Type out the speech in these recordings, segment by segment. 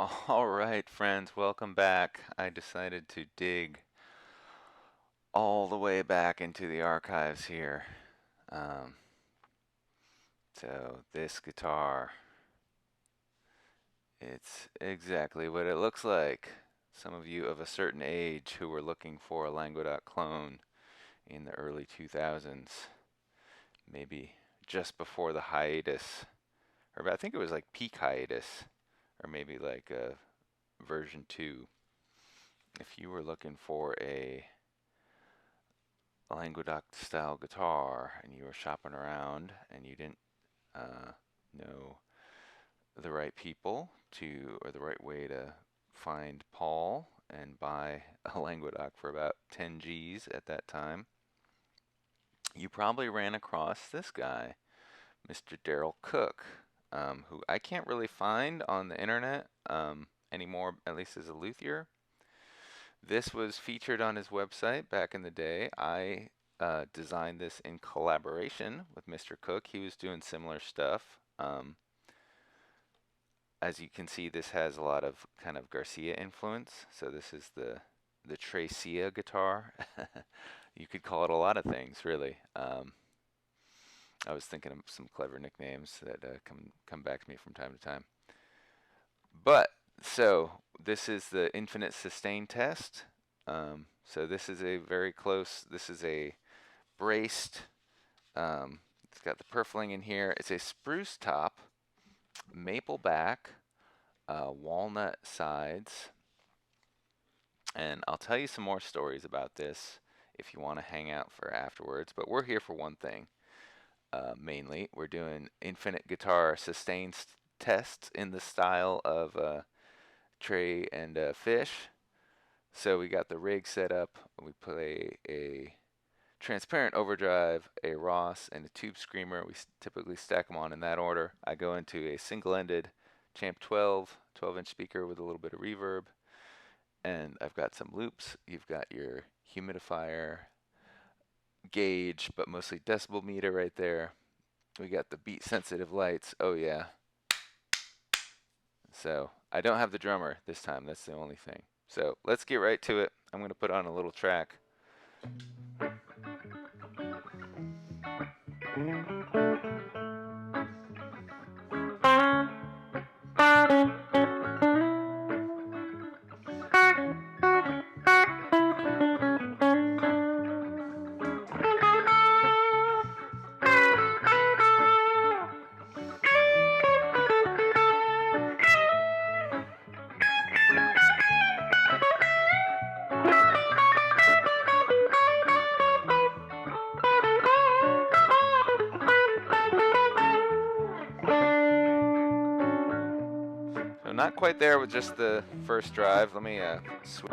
All right, friends, welcome back. I decided to dig all the way back into the archives here. Um, so this guitar, it's exactly what it looks like. Some of you of a certain age who were looking for a Languedoc clone in the early 2000s, maybe just before the hiatus, or I think it was like peak hiatus, or maybe like version 2. If you were looking for a Languedoc style guitar and you were shopping around and you didn't know the right people to or the right way to find Paul and buy a Languedoc for about 10 G's at that time, you probably ran across this guy, Mr. Darrell Cook, who I can't really find on the internet anymore, at least as a luthier. This was featured on his website back in the day. I designed this in collaboration with Mr. Cook. He was doing similar stuff. As you can see, this has a lot of kind of Garcia influence. So this is the Tracia guitar. You could call it a lot of things, really. I was thinking of some clever nicknames that come back to me from time to time. But so this is the infinite sustain test. So this is a very close. This is a braced. It's got the purfling in here. It's a spruce top, maple back, walnut sides, and I'll tell you some more stories about this if you want to hang out for afterwards. But we're here for one thing. Mainly, we're doing infinite guitar sustain tests in the style of Trey and Fish. So we got the rig set up. We play a transparent overdrive, a Ross, and a tube screamer. We typically stack them on in that order. I go into a single-ended Champ 12-inch speaker with a little bit of reverb, and I've got some loops. You've got your humidifier, gauge, but mostly decibel meter right there. We got the beat sensitive lights. Oh yeah. So I don't have the drummer this time. That's the only thing. So let's get right to it. I'm going to put on a little track. So not quite there with just the first drive. Let me switch.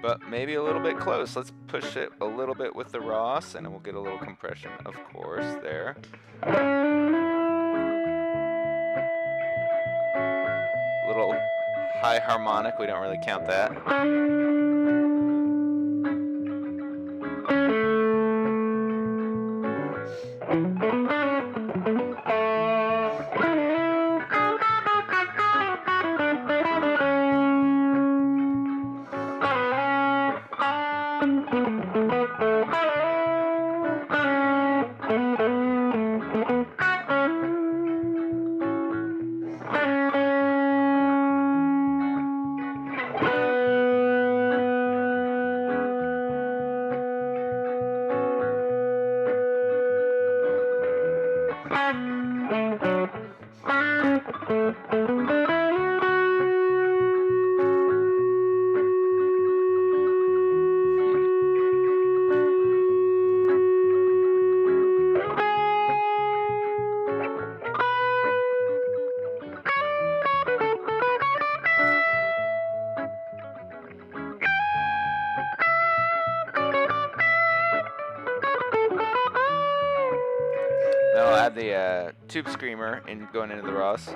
But maybe a little bit close. Let's push it a little bit with the Ross, and we'll get a little compression, of course, there. Little high harmonic, we don't really count that. Then I'll add the tube screamer in going into the Ross.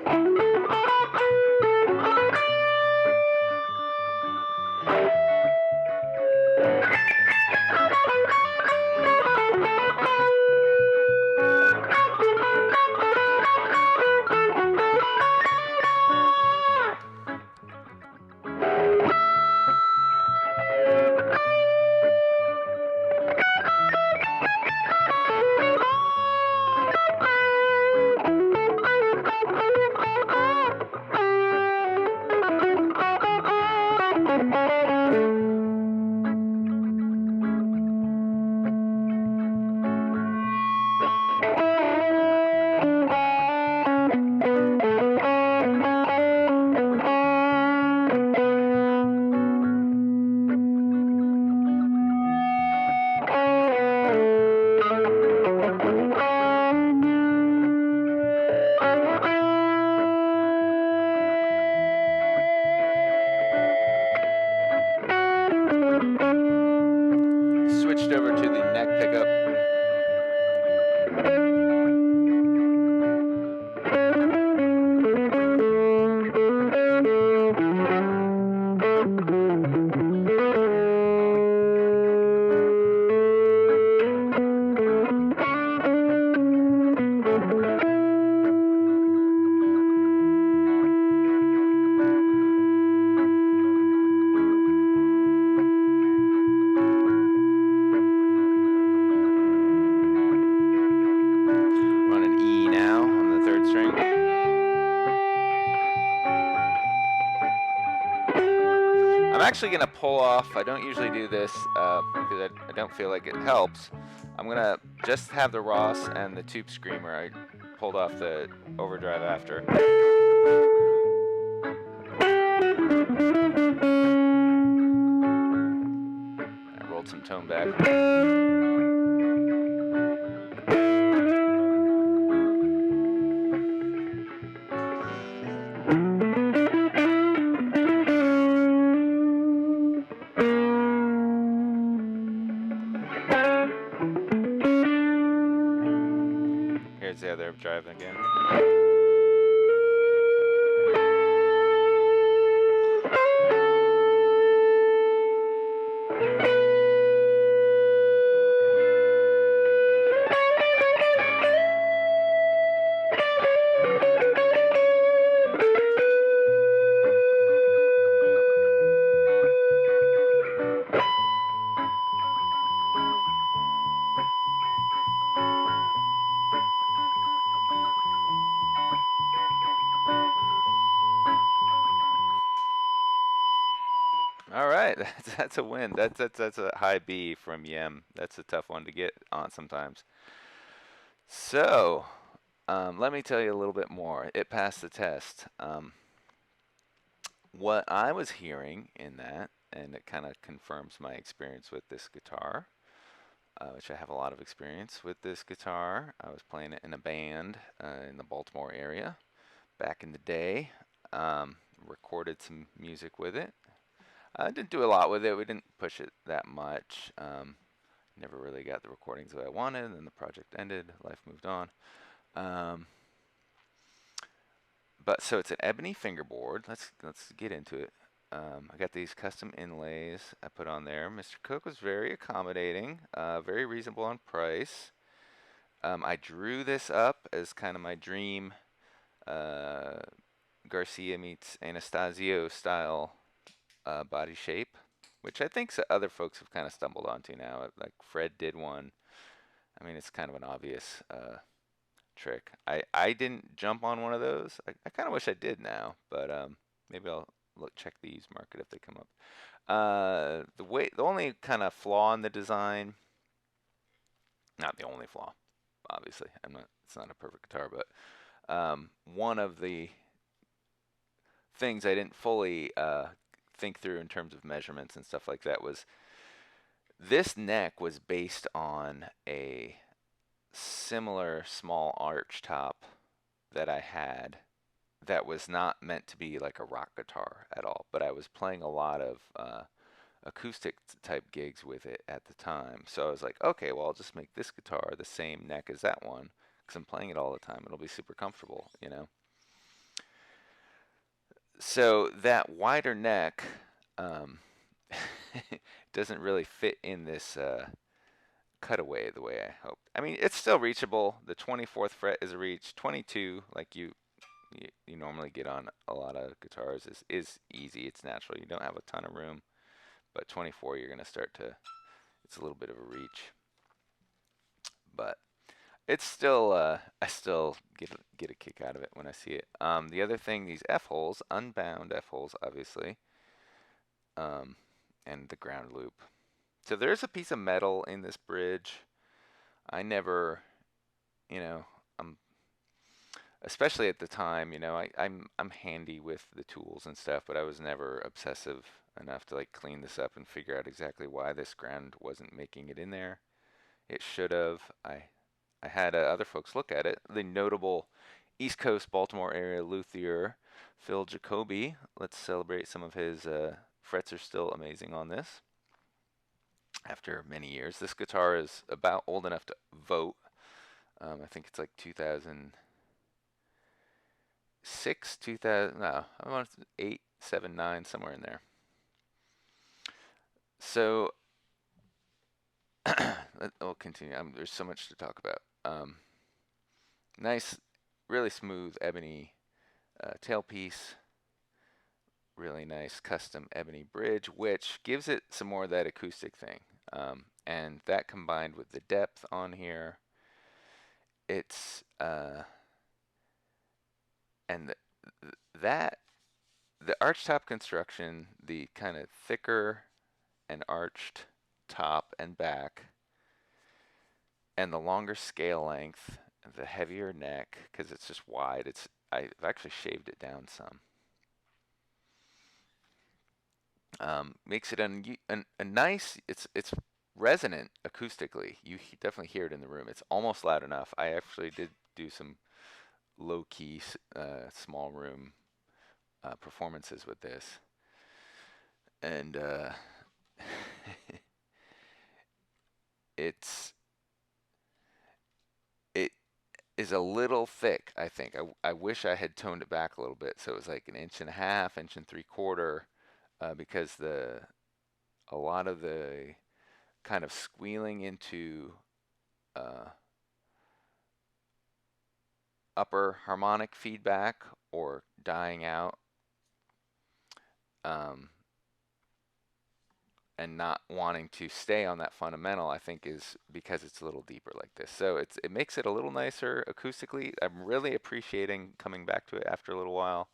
actually going to pull off. I don't usually do this because I don't feel like it helps. I'm going to just have the Ross and the tube screamer. I pulled off the overdrive after. I rolled some tone back. Here's the other drive again. All right, that's a win. That's a high B from Yem. That's a tough one to get on sometimes. So, let me tell you a little bit more. It passed the test. What I was hearing in that, and it kind of confirms my experience with this guitar, which I have a lot of experience with this guitar. I was playing it in a band in the Baltimore area back in the day. Recorded some music with it. I didn't do a lot with it. We didn't push it that much. Never really got the recordings that I wanted, and then the project ended. Life moved on. But so it's an ebony fingerboard. Let's get into it. I got these custom inlays I put on there. Mr. Cook was very accommodating, very reasonable on price. I drew this up as kind of my dream Garcia meets Anastasio style body shape, which I think other folks have kind of stumbled onto now. Like Fred did one. I mean, it's kind of an obvious trick. I didn't jump on one of those. I kind of wish I did now, but maybe I'll check the used market if they come up. The only kind of flaw in the design, not the only flaw, obviously. It's not a perfect guitar, but one of the things I didn't fully think through in terms of measurements and stuff like that was this neck was based on a similar small arch top that I had that was not meant to be like a rock guitar at all, but I was playing a lot of acoustic type gigs with it at the time. So I was like, okay, well, I'll just make this guitar the same neck as that one because I'm playing it all the time. It'll be super comfortable, you know? So that wider neck doesn't really fit in this cutaway the way I hoped. I mean, it's still reachable. The 24th fret is a reach. 22, like you normally get on a lot of guitars, is easy. It's natural. You don't have a ton of room, but 24 you're gonna start to. It's a little bit of a reach, but it's still. I still get a kick out of it when I see it. The other thing, these F holes, unbound F holes, obviously, and the ground loop. So there's a piece of metal in this bridge. I never, you know, especially at the time, I'm handy with the tools and stuff, but I was never obsessive enough to like clean this up and figure out exactly why this ground wasn't making it in there. It should have. I had other folks look at it. The notable East Coast Baltimore area luthier Phil Jacoby. Let's celebrate some of his frets are still amazing on this. After many years, this guitar is about old enough to vote. I think it's like 2006, 2000. No, I want 8, 7, 9, somewhere in there. So we'll continue. There's so much to talk about. Nice, really smooth ebony tailpiece. Really nice custom ebony bridge, which gives it some more of that acoustic thing. And that combined with the depth on here, it's and that the archtop construction, the kind of thicker and arched top and back, and the longer scale length, the heavier neck because it's just wide. I've actually shaved it down some. Makes it a nice. It's resonant acoustically. You definitely hear it in the room. It's almost loud enough. I actually did do some low key small room performances with this, and it's it is a little thick. I think I wish I had toned it back a little bit, so it was like an inch and a half, inch and 3/4, because the a lot of the kind of squealing into uh, upper harmonic feedback or dying out, um, and not wanting to stay on that fundamental, I think is because it's a little deeper like this. So it makes it a little nicer acoustically. I'm really appreciating coming back to it after a little while.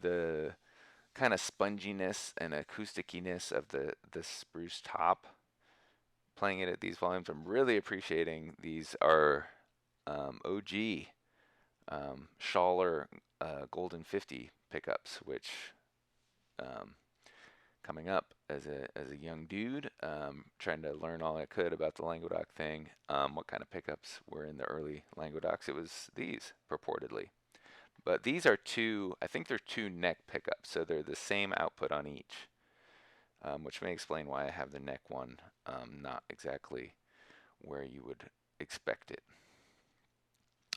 The kind of sponginess and acousticiness of the spruce top, playing it at these volumes, I'm really appreciating. These are OG Schaller Golden 50 pickups, which um, coming up as a young dude, trying to learn all I could about the Languedoc thing, what kind of pickups were in the early Languedocs. It was these purportedly, but these are two. I think they're two neck pickups, so they're the same output on each, which may explain why I have the neck one not exactly where you would expect it.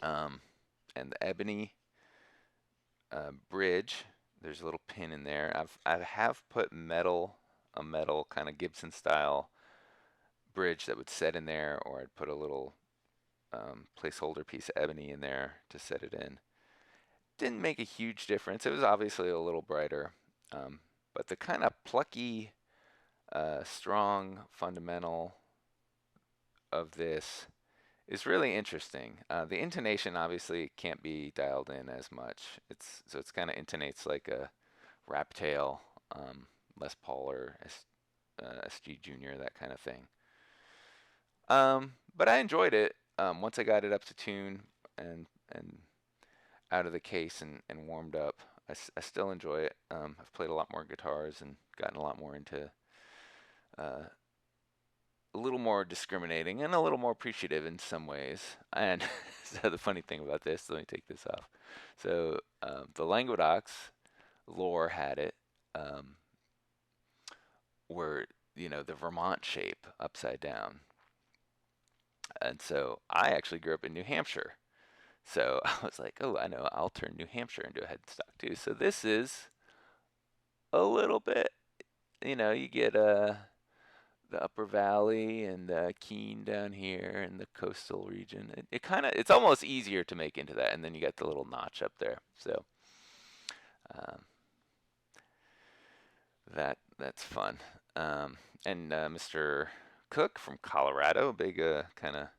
And the ebony bridge, there's a little pin in there. I have put a metal kind of Gibson style bridge that would set in there, or I'd put a little placeholder piece of ebony in there to set it in. Didn't make a huge difference. It was obviously a little brighter, but the kind of plucky, strong fundamental of this is really interesting. The intonation obviously can't be dialed in as much. It's kind of intonates like a rap tail, Les Paul or SG Junior, that kind of thing. But I enjoyed it once I got it up to tune and out of the case and warmed up. I still enjoy it. I've played a lot more guitars and gotten a lot more into uh, a little more discriminating and a little more appreciative in some ways. And so the funny thing about this, let me take this off. So the Languedocs lore had it, were the Vermont shape upside down, and so I actually grew up in New Hampshire. So I was like, oh, I know, I'll turn New Hampshire into a headstock too. So this is a little bit, you get the Upper Valley and Keene down here in the coastal region. It kind of, it's almost easier to make into that, and then you got the little notch up there. So um, that's fun. And Mr. Cook from Colorado, big kind of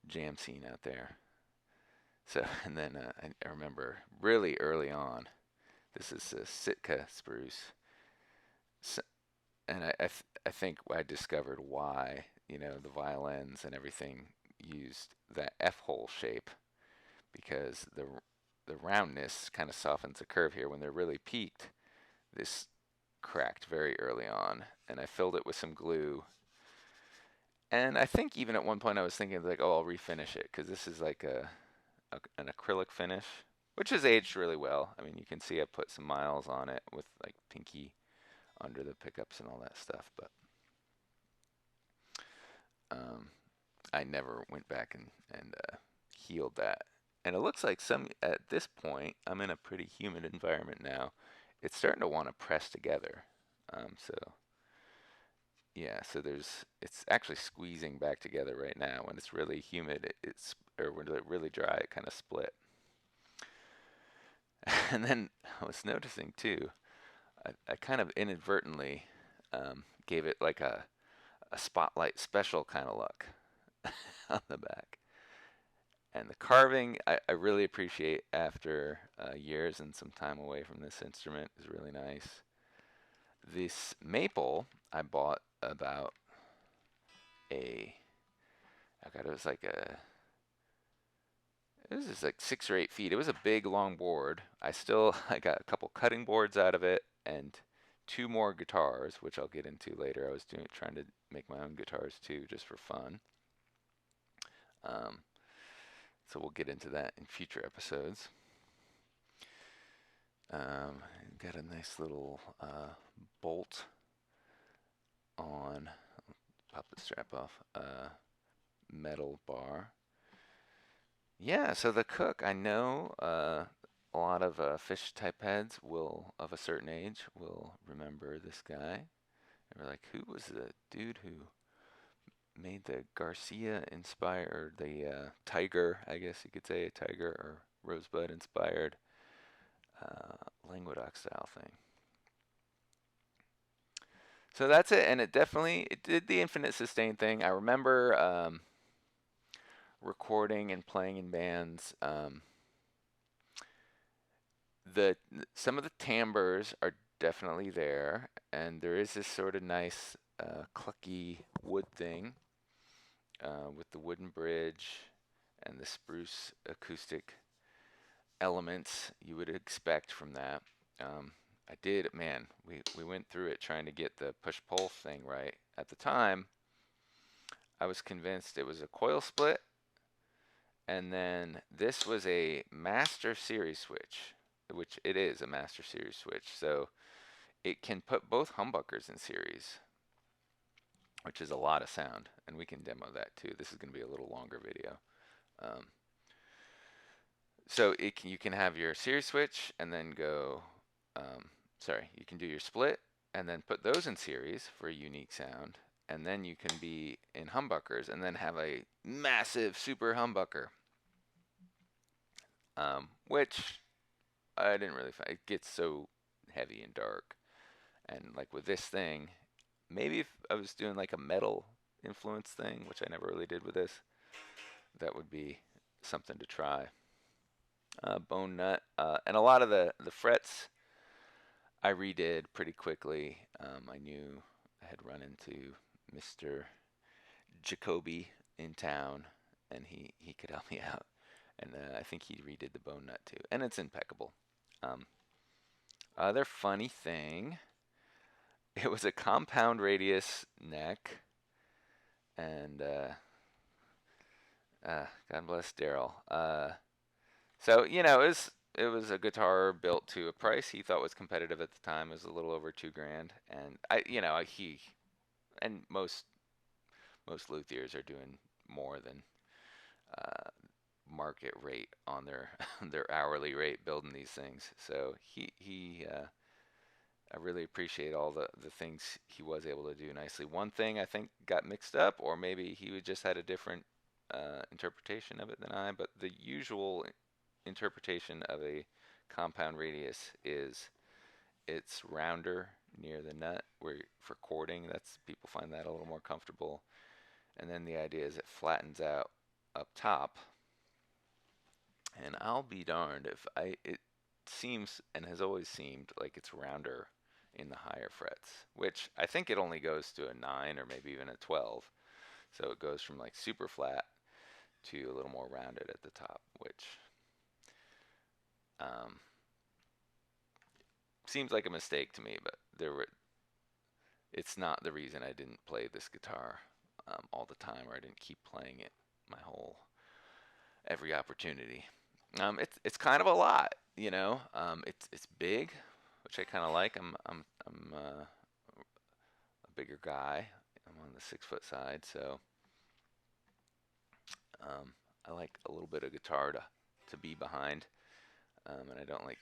jam scene out there. So and then I remember really early on, this is a Sitka spruce, so, and I think I discovered why the violins and everything used that F-hole shape, because the roundness kind of softens the curve here. When they're really peaked, this cracked very early on, and I filled it with some glue. And I think even at one point I was thinking like, oh, I'll refinish it because this is like an acrylic finish, which has aged really well. I mean, you can see I put some miles on it with like pinky under the pickups and all that stuff, but um, I never went back and healed that. And it looks like at this point, I'm in a pretty humid environment now. It's starting to want to press together. So yeah, so it's actually squeezing back together right now. When it's really humid, or when it's really dry, it kind of split. And then I was noticing too, I kind of inadvertently gave it like a spotlight special kind of look on the back. And the carving, I really appreciate after years and some time away from this instrument is really nice. This maple I bought about a, I got it was like a, it was just like 6 or 8 feet. It was a big long board. I got a couple cutting boards out of it and two more guitars, which I'll get into later. I was trying to make my own guitars too, just for fun. Um, so we'll get into that in future episodes. Got a nice little bolt on. Pop the strap off. Metal bar. Yeah, so the Cook, I know a lot of fish type heads of a certain age, will remember this guy. And we're like, who was the dude who made the Garcia inspired, the tiger, I guess you could say, a tiger or rosebud inspired Languedoc style thing. So that's it, and it did the infinite sustain thing. I remember recording and playing in bands. The Some of the timbres are definitely there, and there is this sort of nice clucky wood thing with the wooden bridge and the spruce acoustic elements you would expect from that. I did, man. We went through it trying to get the push pull thing right. At the time, I was convinced it was a coil split, and then this was a master series switch, which it is a master series switch. So it can put both humbuckers in series, which is a lot of sound, and we can demo that too. This is going to be a little longer video. Um, so you can have your series switch and then go, you can do your split and then put those in series for a unique sound, and then you can be in humbuckers and then have a massive super humbucker, which I didn't really find. It gets so heavy and dark, and like with this thing, maybe if I was doing like a metal influence thing, which I never really did with this, that would be something to try. Bone nut, and a lot of the frets I redid pretty quickly. I knew I had run into Mr. Jacoby in town, and he could help me out. And I think he redid the bone nut too, and it's impeccable. Um, Other funny thing, it was a compound radius neck, and God bless Darrell. So it was a guitar built to a price he thought was competitive at the time. It was a little over 2 grand, and he and most luthiers are doing more than uh, market rate on their their hourly rate building these things. So I really appreciate all the things he was able to do nicely. One thing I think got mixed up, or maybe he just had a different interpretation of it than I. But the usual interpretation of a compound radius is it's rounder near the nut, where for chording, that's people find that a little more comfortable. And then the idea is it flattens out up top. And I'll be darned if it seems and has always seemed like it's rounder in the higher frets, which I think it only goes to a 9 or maybe even a 12. So it goes from like super flat to a little more rounded at the top, which um, seems like a mistake to me, but it's not the reason I didn't play this guitar all the time, or I didn't keep playing it my whole every opportunity. It's kind of a lot, you know. It's big, which I kind of like. I'm a bigger guy. I'm on the 6 foot side, so I like a little bit of guitar to be behind, and I don't like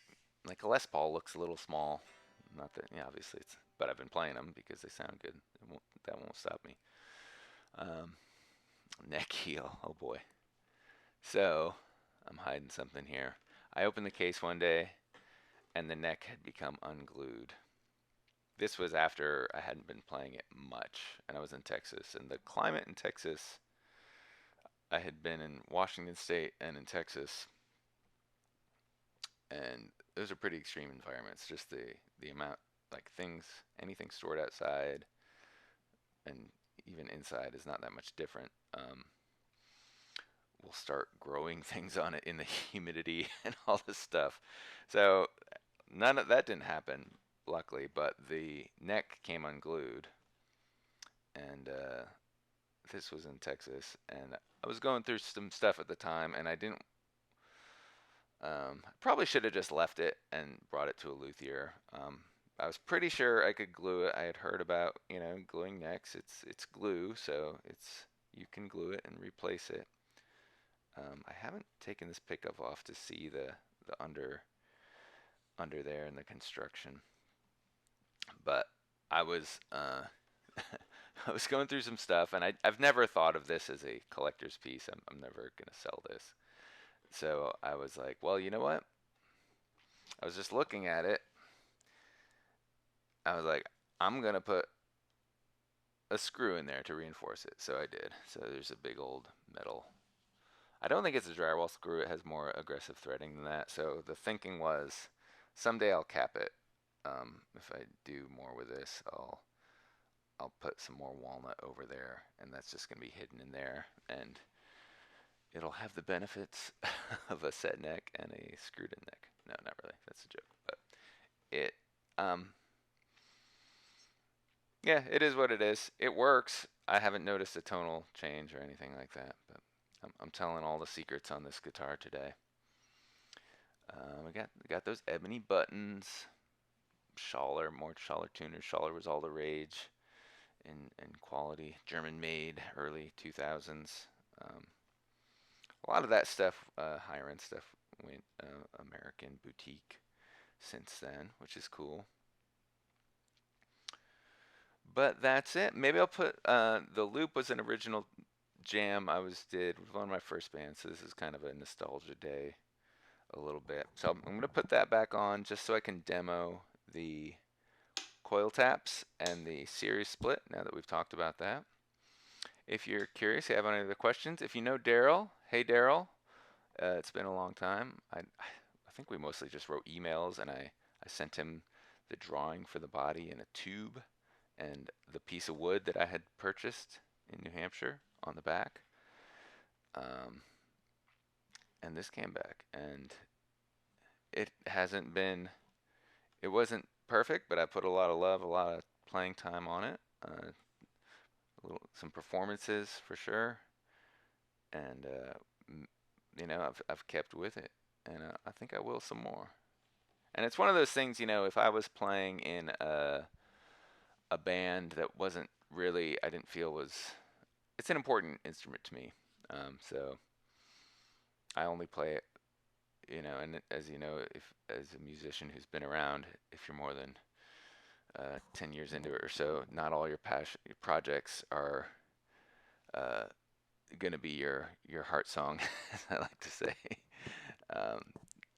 a Les Paul looks a little small. Not that, yeah, obviously but I've been playing them because they sound good. That won't stop me. Um, Neck heel, oh boy. So I'm hiding something here. I opened the case one day, and the neck had become unglued. This was after I hadn't been playing it much, and I was in Texas. And the climate in Texas, I had been in Washington State and in Texas, and those are pretty extreme environments. Just the amount, like things, anything stored outside and even inside is not that much different. We'll start growing things on it in the humidity and all this stuff. So none of that didn't happen, luckily, but the neck came unglued, and this was in Texas, and I was going through some stuff at the time, and I didn't. Probably should have just left it and brought it to a luthier. I was pretty sure I could glue it. I had heard about, gluing necks. It's glue, so you can glue it and replace it. I haven't taken this pickup off to see the under there in the construction, but I was I was going through some stuff, and I've never thought of this as a collector's piece. I'm never gonna sell this. So I was like, well, you know what? I was just looking at it. I was like, I'm gonna put a screw in there to reinforce it. So I did. So there's a big old metal. I don't think it's a drywall screw. It has more aggressive threading than that. So the thinking was, someday I'll cap it. If I do more with this, I'll put some more walnut over there, and that's just gonna be hidden in there, and it'll have the benefits of a set neck and a screwed in neck. No, not really. That's a joke. But it, um, yeah, it is what it is. It works. I haven't noticed a tonal change or anything like that, but I'm telling all the secrets on this guitar today. We got those ebony buttons. Schaller, more Schaller tuners. Schaller was all the rage in quality. German made, early 2000s. A lot of that stuff, higher end stuff, went American boutique since then, which is cool. But that's it. Maybe I'll put the loop was an original jam did with one of my first bands, so this is kind of a nostalgia day a little bit. So I'm gonna put that back on just so I can demo the coil taps and the series split now that we've talked about that. If you're curious, you have any other questions, if you know Darrell, hey Darrell, it's been a long time. I think we mostly just wrote emails, and I sent him the drawing for the body in a tube and the piece of wood that I had purchased in New Hampshire on the back. And this came back, and it hasn't been, it wasn't perfect, but I put a lot of love, a lot of playing time on it. Some performances for sure, and I've kept with it, and I think I will some more. And it's one of those things, if I was playing in a band that wasn't really, I didn't feel was, it's an important instrument to me. So I only play it, and as you know, if as a musician who's been around, if you're more than 10 years into it or so, not all your projects are going to be your heart song, as I like to say. Um,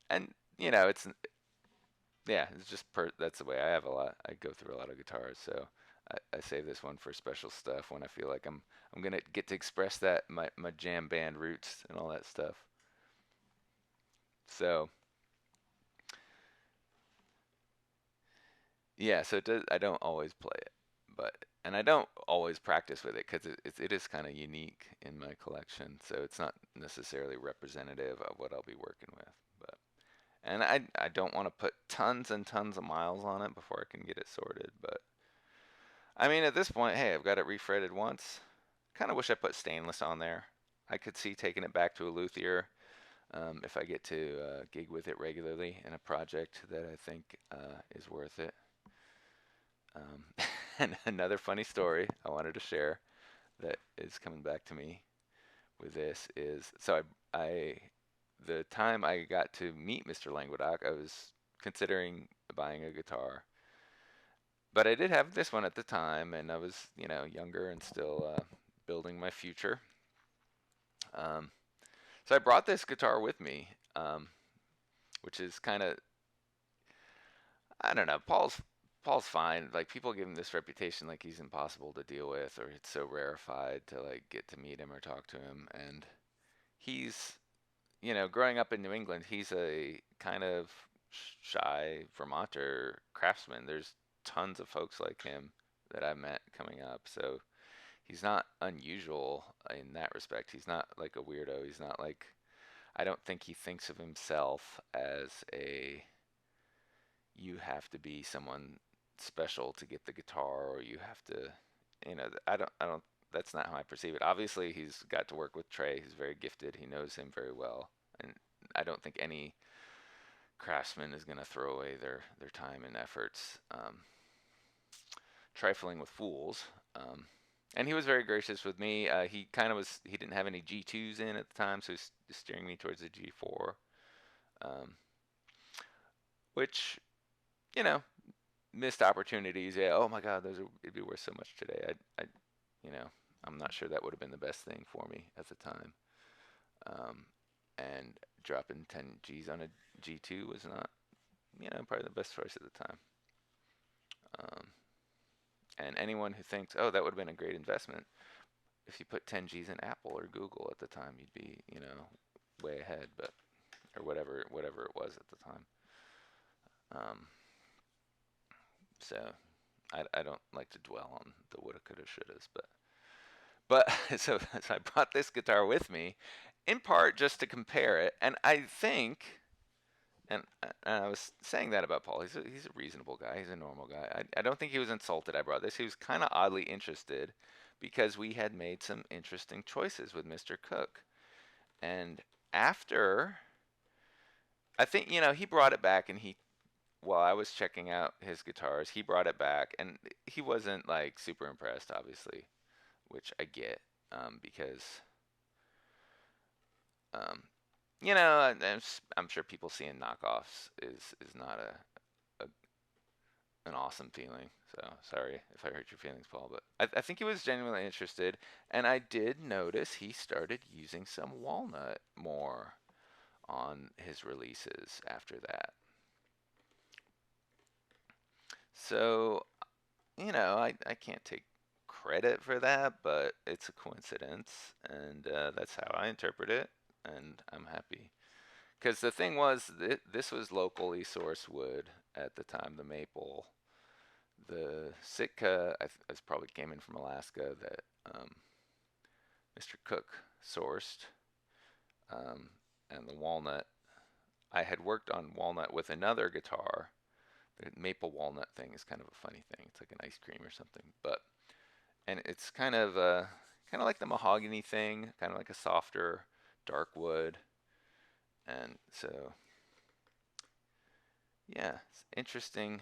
and it's yeah, it's just that's the way I have a lot. I go through a lot of guitars, so I save this one for special stuff when I feel like I'm gonna get to express that my jam band roots and all that stuff. So yeah, so it does. I don't always play it, and I don't always practice with it because it is kind of unique in my collection. So it's not necessarily representative of what I'll be working with. But and I don't want to put tons and tons of miles on it before I can get it sorted. But I mean, at this point, hey, I've got it refretted once. Kind of wish I put stainless on there. I could see taking it back to a luthier if I get to gig with it regularly in a project that I think is worth it. And another funny story I wanted to share that is coming back to me with this is, so the time I got to meet Mr. Languedoc, I was considering buying a guitar, but I did have this one at the time, and I was younger and still building my future. So I brought this guitar with me, which is kind of, I don't know. Paul's fine. Like, people give him this reputation like he's impossible to deal with, or it's so rarefied to like get to meet him or talk to him. And he's, growing up in New England, he's a kind of shy Vermonter craftsman. There's tons of folks like him that I've met coming up. So he's not unusual in that respect. He's not like a weirdo. He's not like, I don't think he thinks of himself as you have to be someone special to get the guitar, or you have to, I don't, that's not how I perceive it. Obviously, he's got to work with Trey. He's very gifted. He knows him very well. And I don't think any craftsman is going to throw away their time and efforts trifling with fools. And he was very gracious with me. He kind of was. He didn't have any G2s in at the time, so he's steering me towards the G4, um, which, you know, missed opportunities. Yeah. Oh my God, it'd be worth so much today. You know, I'm not sure that would have been the best thing for me at the time. And dropping 10 G's on a G2 was not, probably the best choice at the time. And anyone who thinks, oh, that would have been a great investment, if you put 10 G's in Apple or Google at the time, you'd be, way ahead, but or whatever it was at the time. So I don't like to dwell on the woulda, coulda, shouldas, but so I brought this guitar with me, in part just to compare it, and I think. And I was saying that about Paul. He's a reasonable guy. He's a normal guy. I don't think he was insulted I brought this. He was kind of oddly interested because we had made some interesting choices with Mr. Cook. And after, I think, he brought it back, and while I was checking out his guitars, he brought it back, and he wasn't like super impressed, obviously, which I get, because um, I'm sure people seeing knockoffs is not an awesome feeling. So sorry if I hurt your feelings, Paul, but I think he was genuinely interested, and I did notice he started using some walnut more on his releases after that. So, I can't take credit for that, but it's a coincidence, and that's how I interpret it, and I'm happy. Because the thing was, this was locally sourced wood at the time, the maple. The Sitka, probably came in from Alaska, that Mr. Cook sourced. And the walnut, I had worked on walnut with another guitar. The maple walnut thing is kind of a funny thing. It's like an ice cream or something. And it's kind of like the mahogany thing, kind of like a softer, dark wood. And so, yeah, it's interesting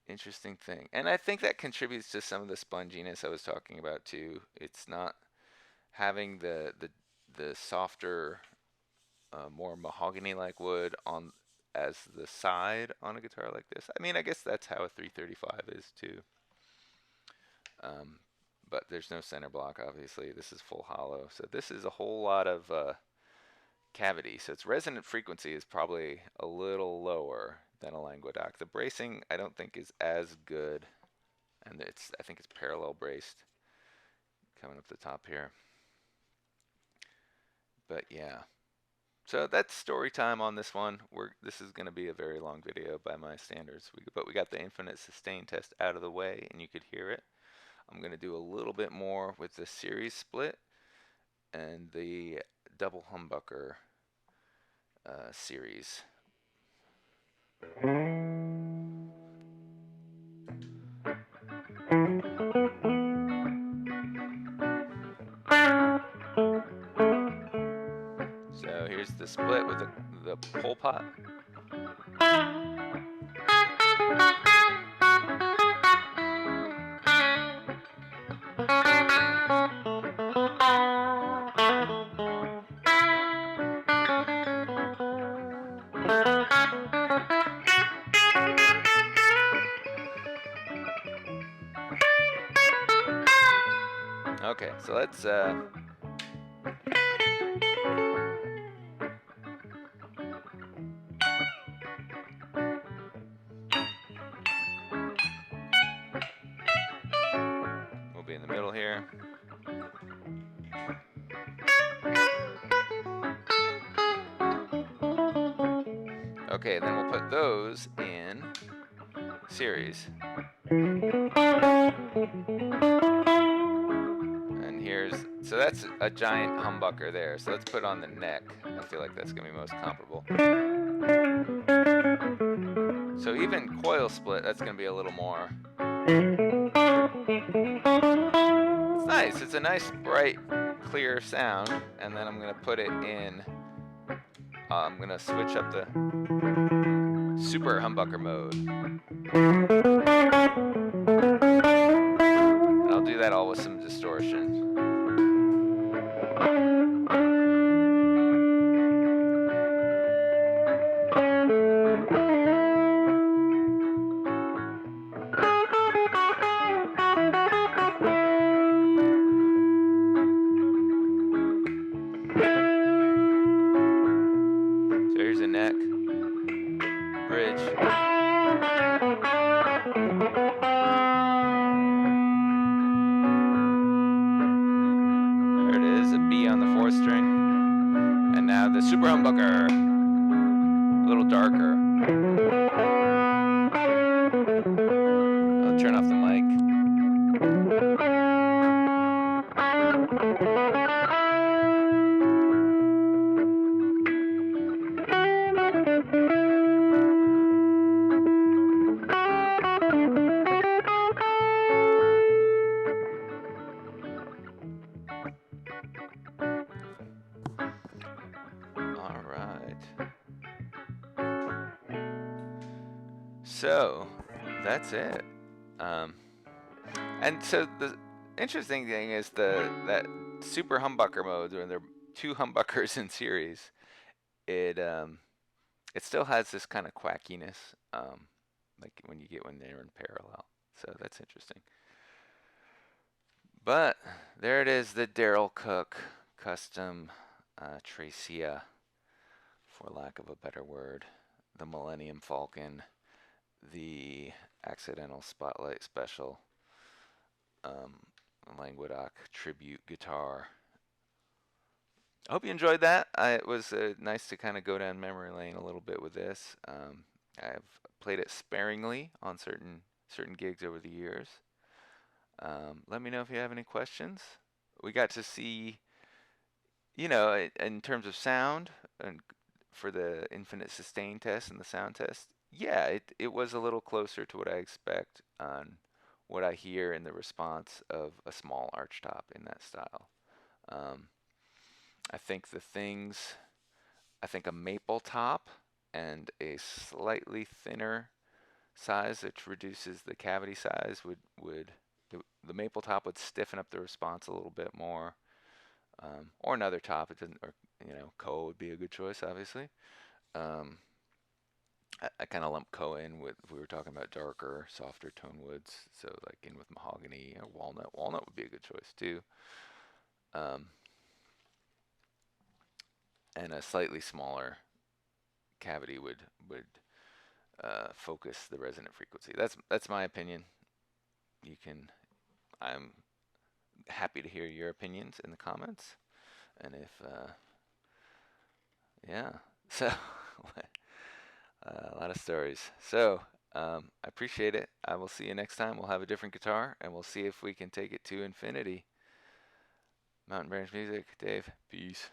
thing. And I think that contributes to some of the sponginess I was talking about too. It's not having the softer, more mahogany-like wood on as the side on a guitar like this. I mean, I guess that's how a 335 is too. But there's no center block, obviously. This is full hollow, so this is a whole lot of cavity. So its resonant frequency is probably a little lower than a Languedoc. The bracing, I don't think, is as good, and I think it's parallel braced coming up the top here. But yeah, so that's story time on this one. This is going to be a very long video by my standards, but we got the infinite sustain test out of the way, and you could hear it. I'm going to do a little bit more with the series split and the double humbucker series. So here's the split with the pole pot. Okay, so let's we'll be in the middle here. those in series. And so that's a giant humbucker there. So let's put on the neck. I feel like that's going to be most comparable. So even coil split, that's going to be a little more. It's nice. It's a nice, bright, clear sound. And then I'm going to put it in. I'm going to switch up the super humbucker mode. And I'll do that all with some distortion. So here's a neck, bridge. There it is, a B on the 4th string. And now the super humbucker, a little darker. I'll turn off the mic. All right. So that's it. And so the interesting thing is that super humbucker mode, when there are 2 humbuckers in series, it still has this kind of quackiness, like when they're in parallel. So that's interesting. But there it is, the Darrell Cook custom Tracea, for lack of a better word, the Millennium Falcon, the Accidental Spotlight Special, Languedoc tribute guitar. I hope you enjoyed that. It was nice to kind of go down memory lane a little bit with this. I've played it sparingly on certain gigs over the years. Let me know if you have any questions. We got to see, in terms of sound, and for the infinite sustain test and the sound test, yeah, it was a little closer to what I expect on what I hear in the response of a small archtop in that style. I think a maple top and a slightly thinner size, which reduces the cavity size, the maple top would stiffen up the response a little bit more, or another top. It doesn't, or Koa would be a good choice, obviously. I kind of lump Koa in with, if we were talking about darker, softer tone woods, so like in with mahogany or walnut. Walnut would be a good choice too. And a slightly smaller cavity would focus the resonant frequency. That's my opinion. I'm happy to hear your opinions in the comments, and if yeah, so a lot of stories. So I appreciate it. I will see you next time. We'll have a different guitar, and we'll see if we can take it to infinity. Mountain Branch Music, Dave. Peace.